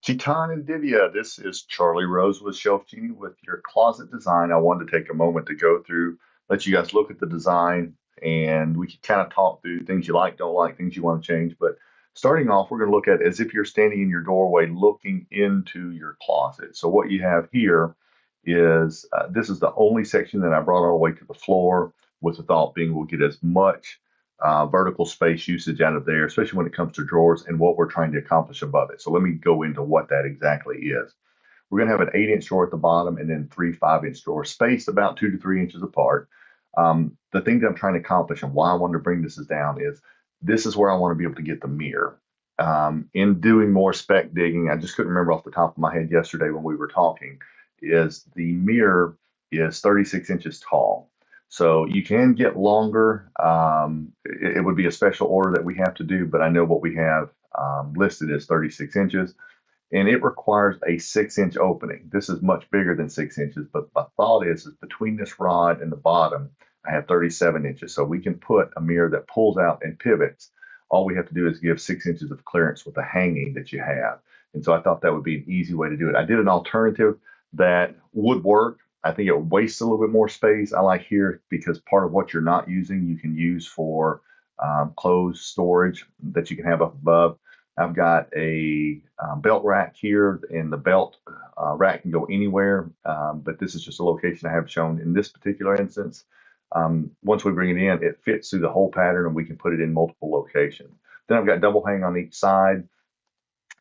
Titan and Divya, this is Charlie Rose with ShelfGenie with your closet design. I wanted to take a moment to go through, let you guys look at the design, and we can kind of talk through things you like, don't like, things you want to change. But starting off, we're going to look at as if you're standing in your doorway looking into your closet. So what you have here is this is the only section that I brought all the way to the floor, with the thought being we'll get as much vertical space usage out of there, especially when it comes to drawers and what we're trying to accomplish above it. So let me go into what that exactly is. We're going to have an 8-inch drawer at the bottom and then 3 5-inch drawers spaced about 2 to 3 inches apart. The thing that I'm trying to accomplish and why I wanted to bring this down is this is where I want to be able to get the mirror. In doing more spec digging, I just couldn't remember off the top of my head yesterday when we were talking, is the mirror is 36 inches tall. So you can get longer. It would be a special order that we have to do, but I know what we have listed is 36 inches, and it requires a 6-inch opening. This is much bigger than 6 inches, but my thought is between this rod and the bottom, I have 37 inches. So we can put a mirror that pulls out and pivots. All we have to do is give 6 inches of clearance with the hanging that you have. And so I thought that would be an easy way to do it. I did an alternative that would work. I think it wastes a little bit more space. I like here because part of what you're not using, you can use for clothes storage that you can have up above. I've got a belt rack here, and the belt rack can go anywhere, but this is just a location I have shown in this particular instance. Once we bring it in, it fits through the whole pattern, and we can put it in multiple locations. Then I've got double hang on each side.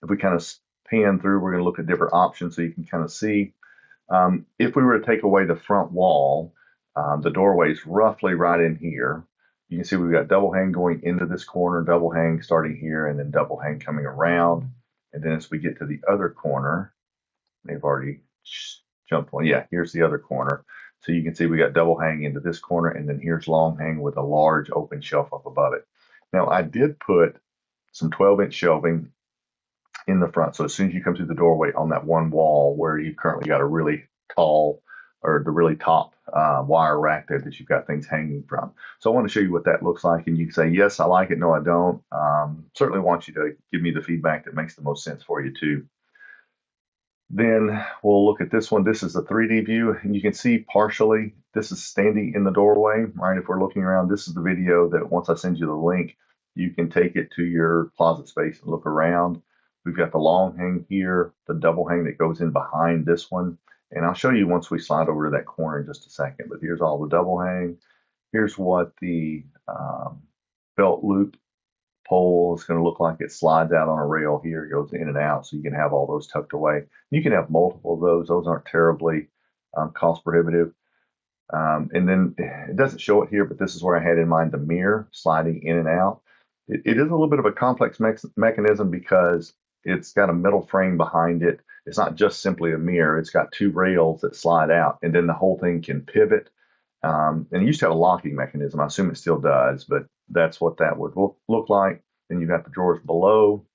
If we kind of pan through, we're going to look at different options so you can kind of see. If we were to take away the front wall, the doorway is roughly right in here. You can see we've got double hang going into this corner, double hang starting here, and then double hang coming around. And then as we get to the other corner, they've already jumped one. Yeah, here's the other corner. So you can see we got double hang into this corner, and then here's long hang with a large open shelf up above it. Now, I did put some 12-inch shelving in the front. So as soon as you come through the doorway on that one wall where you've currently got a really tall or the really top wire rack there that you've got things hanging from. So I want to show you what that looks like, and you can say, yes, I like it, no, I don't. Certainly want you to give me the feedback that makes the most sense for you too. Then we'll look at this one. This is a 3D view, and you can see partially this is standing in the doorway, right? If we're looking around, this is the video that once I send you the link, you can take it to your closet space and look around. We've got the long hang here, the double hang that goes in behind this one. And I'll show you once we slide over to that corner in just a second. But here's all the double hang. Here's what the belt loop pole is going to look like. It slides out on a rail here, it goes in and out, so you can have all those tucked away. You can have multiple of those. Those aren't terribly cost prohibitive. And then it doesn't show it here, but this is where I had in mind the mirror sliding in and out. It is a little bit of a complex mechanism because it's got a metal frame behind it. It's not just simply a mirror. It's got 2 rails that slide out, and then the whole thing can pivot. And it used to have a locking mechanism. I assume it still does, but that's what that would look like. Then you've got the drawers below.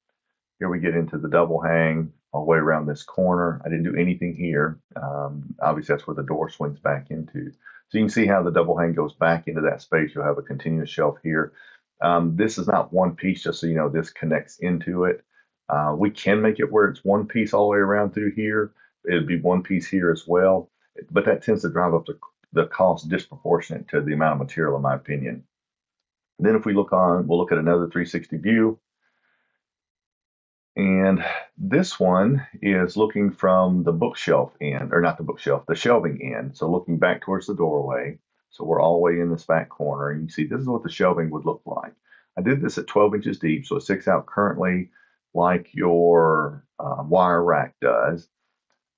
Here we get into the double hang all the way around this corner. I didn't do anything here. Obviously, that's where the door swings back into. So you can see how the double hang goes back into that space. You'll have a continuous shelf here. This is not one piece, just so you know, this connects into it. We can make it where it's one piece all the way around through here. It'd be one piece here as well, but that tends to drive up the cost disproportionate to the amount of material, in my opinion. And then if we look on, we'll look at another 360 view. And this one is looking from the bookshelf end, or not the bookshelf, the shelving end. So looking back towards the doorway. So we're all the way in this back corner. And you see, this is what the shelving would look like. I did this at 12 inches deep, so it sticks out currently like your wire rack does.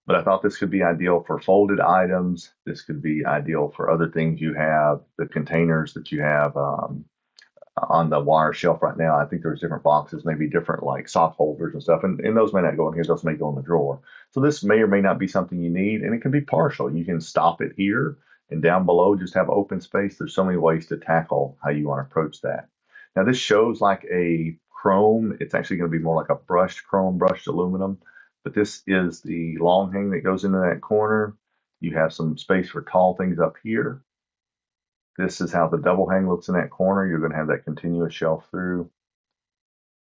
But I thought this could be ideal for folded items. This could be ideal for other things you have, the containers that you have on the wire shelf right now. I think there's different boxes, maybe different like sock holders and stuff, and those may not go in here, those may go in the drawer. So this may or may not be something you need, and it can be partial. You can stop it here, and down below just have open space. There's so many ways to tackle how you want to approach that. Now this shows like a chrome. It's actually going to be more like a brushed chrome, brushed aluminum, but this is the long hang that goes into that corner. You have some space for tall things up here. This is how the double hang looks in that corner. You're going to have that continuous shelf through,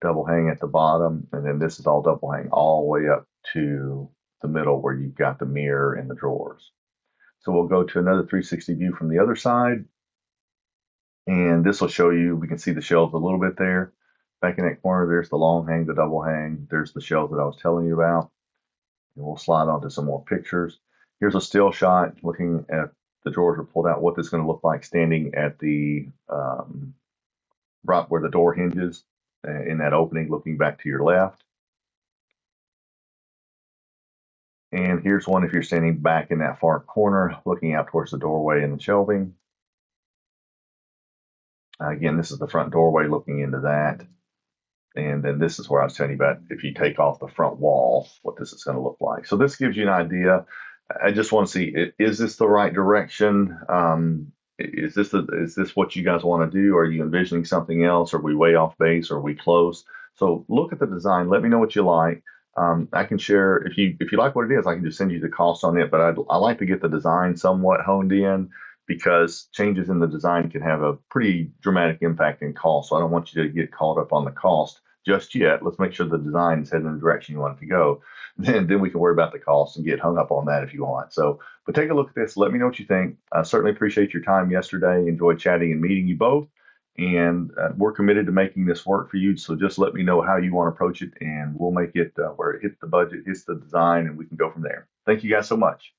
double hang at the bottom, and then this is all double hang all the way up to the middle where you've got the mirror and the drawers. So we'll go to another 360 view from the other side. And this will show you, we can see the shelves a little bit there. Back in that corner, there's the long hang, the double hang. There's the shelves that I was telling you about. And we'll slide on to some more pictures. Here's a still shot looking at the drawers are pulled out, what this is going to look like standing at the right where the door hinges in that opening, looking back to your left. And here's one if you're standing back in that far corner, looking out towards the doorway and the shelving. Again, this is the front doorway looking into that. And then this is where I was telling you about if you take off the front wall, what this is going to look like. So this gives you an idea. I just want to see, is this the right direction? Is this what you guys want to do? Are you envisioning something else? Are we way off base? Are we close? So look at the design. Let me know what you like. I can share if you like what it is. I can just send you the cost on it. But I like to get the design somewhat honed in because changes in the design can have a pretty dramatic impact in cost. So I don't want you to get caught up on the cost just yet. Let's make sure the design is heading in the direction you want it to go. Then we can worry about the cost and get hung up on that if you want. So, but take a look at this. Let me know what you think. I certainly appreciate your time yesterday. Enjoyed chatting and meeting you both. And we're committed to making this work for you. So just let me know how you want to approach it, and we'll make it where it hits the budget, hits the design, and we can go from there. Thank you guys so much.